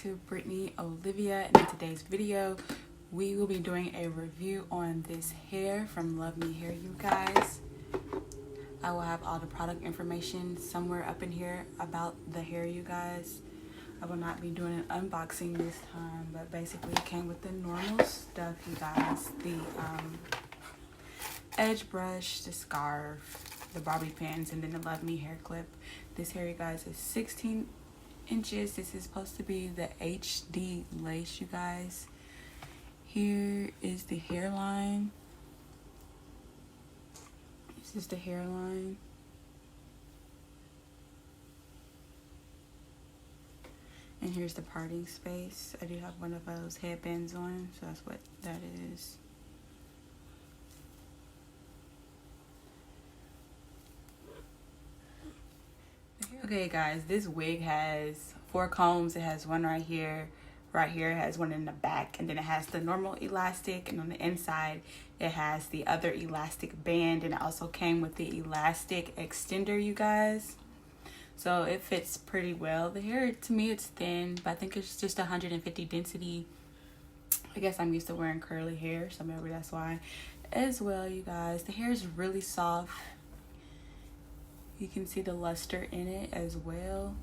to Brittany Olivia, and in today's video we will be doing a review on this hair from Luvme Hair, you guys. I will have all the product information somewhere up in here about the hair, you guys. I will not be doing an unboxing this time, but basically it came with the normal stuff, you guys. The edge brush, the scarf, the bobby pins, and then the Luvme hair clip. This hair, you guys, is 16 inches. This is supposed to be the HD lace, you guys. Here is the hairline. This is the hairline. And here's the parting space. I do have one of those headbands on, so that's what that is. Okay guys, this wig has 4 combs. It has one right here it has one in the back, and then it has the normal elastic, and on the inside it has the other elastic band, and it also came with the elastic extender, you guys. So it fits pretty well. The hair, to me, it's thin, but I think it's just 150 density. I guess I'm used to wearing curly hair, so maybe that's why as well, you guys. The hair is really soft. You can see the luster in it as well.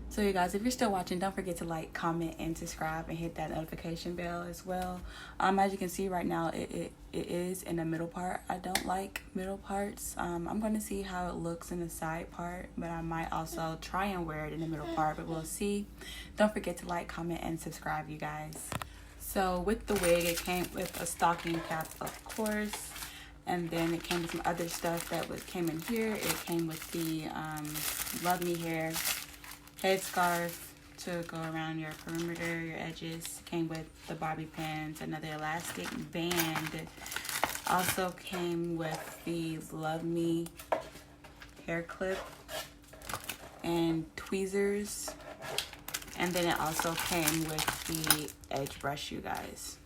So you guys, if you're still watching, don't forget to like, comment, and subscribe, and hit that notification bell as well. As you can see right now, it is in the middle part. I don't like middle parts. I'm going to see how it looks in the side part, but I might also try and wear it in the middle part, but we'll see. Don't forget to like, comment, and subscribe, you guys. So with the wig, it came with a stocking cap, of course. And then it came with some other stuff that came in here. It came with the Luvme hair headscarf to go around your perimeter, your edges. Came with the bobby pins, another elastic band. Also came with the Luvme hair clip and tweezers. And then it also came with the edge brush, you guys.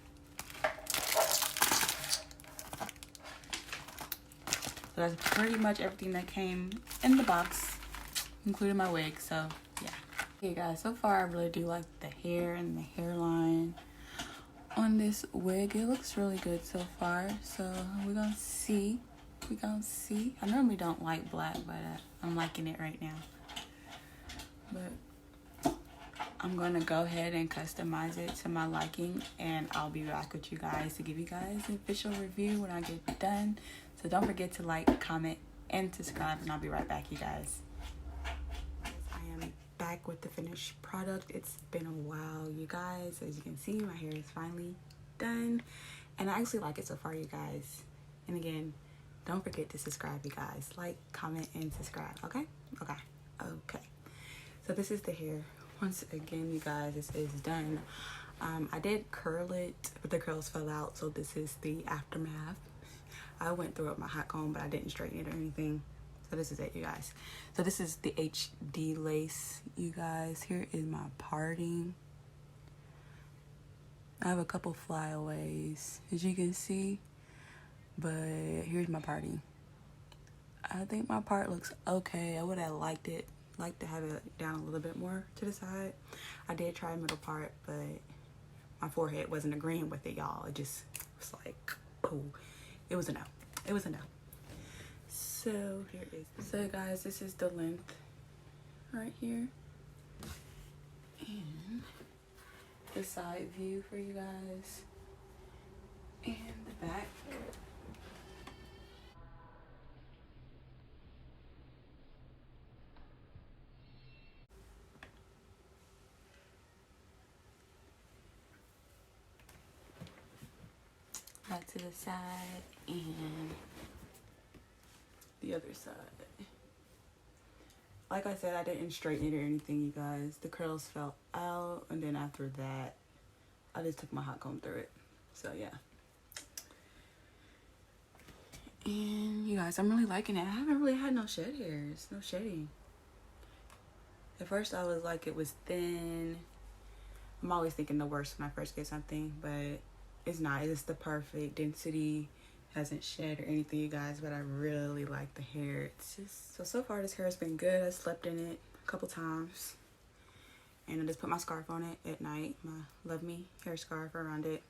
So that's pretty much everything that came in the box, including my wig. So yeah. Okay guys, so far I really do like the hair and the hairline on this wig. It looks really good so far. So we're gonna see. I normally don't like black, but I'm liking it right now. But I'm gonna go ahead and customize it to my liking, and I'll be back with you guys to give you guys an official review when I get done. So don't forget to like, comment, and subscribe, and I'll be right back, you guys. I am back with the finished product. It's been a while, you guys. As you can see, my hair is finally done, and I actually like it so far, you guys. And again, don't forget to subscribe, you guys. Like, comment, and subscribe, okay? Okay. So this is the hair. Once again, you guys, this is done. I did curl it, but the curls fell out, so this is the aftermath. I went through it with my hot comb, but I didn't straighten it or anything. So this is it, you guys. So this is the HD lace, you guys. Here is my parting. I have a couple flyaways, as you can see, but here's my parting. I think my part looks okay. I would have liked to have it down a little bit more to the side. I did try a middle part, but my forehead wasn't agreeing with it, y'all. It just was like, oh. It was a no. So here is. So guys, this is the length right here, and the side view for you guys, and the back. Back to the side and the other side. Like I said, I didn't straighten it or anything, you guys. The curls fell out, and then after that, I just took my hot comb through it. So yeah. And you guys, I'm really liking it. I haven't really had no shed hairs, no shedding. At first I was like, it was thin. I'm always thinking the worst when I first get something, but it's not. It's the perfect density. Hasn't shed or anything, you guys, but I really like the hair. It's just so far this hair has been good. I slept in it a couple times, And I just put my scarf on it at night, my Luvme hair scarf around it.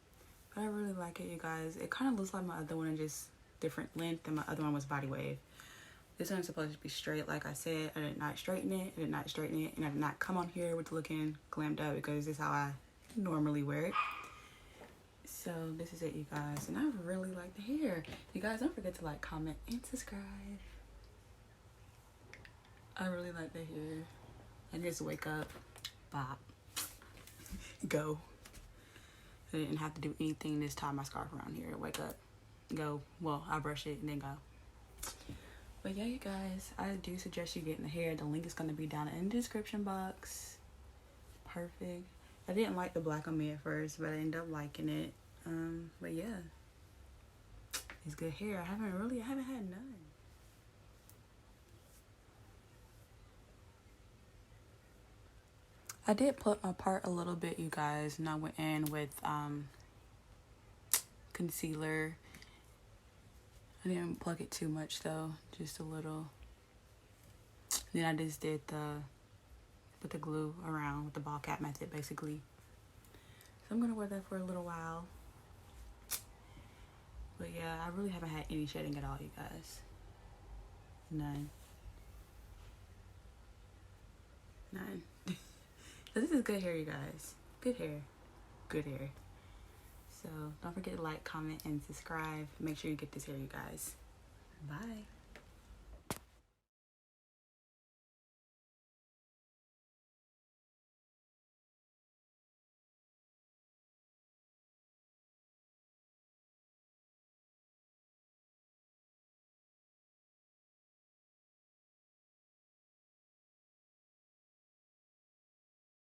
But I really like it, you guys. It kind of looks like my other one, and just different length, and my other one was body wave. This one's supposed to be straight, like I said. I did not straighten it, and I did not come on here with looking glammed up, because this is how I normally wear it. So this is it, you guys, and I really like the hair. You guys, don't forget to like, comment, and subscribe. I really like the hair. And just wake up, bop, go. I didn't have to do anything, just tie my scarf around here. Wake up, go. Well, I brush it and then go. But yeah, you guys, I do suggest you getting the hair. The link is going to be down in the description box. Perfect. I didn't like the black on me at first, but I ended up liking it. But yeah, it's good hair. I haven't had none. I did put my part a little bit, you guys, and I went in with concealer. I didn't plug it too much though, just a little. Then I just did put the glue around with the ball cap method, basically. So I'm gonna wear that for a little while. But yeah, I really haven't had any shedding at all, you guys. None. So this is good hair, you guys. Good hair. Good hair. So don't forget to like, comment, and subscribe. Make sure you get this hair, you guys. Bye.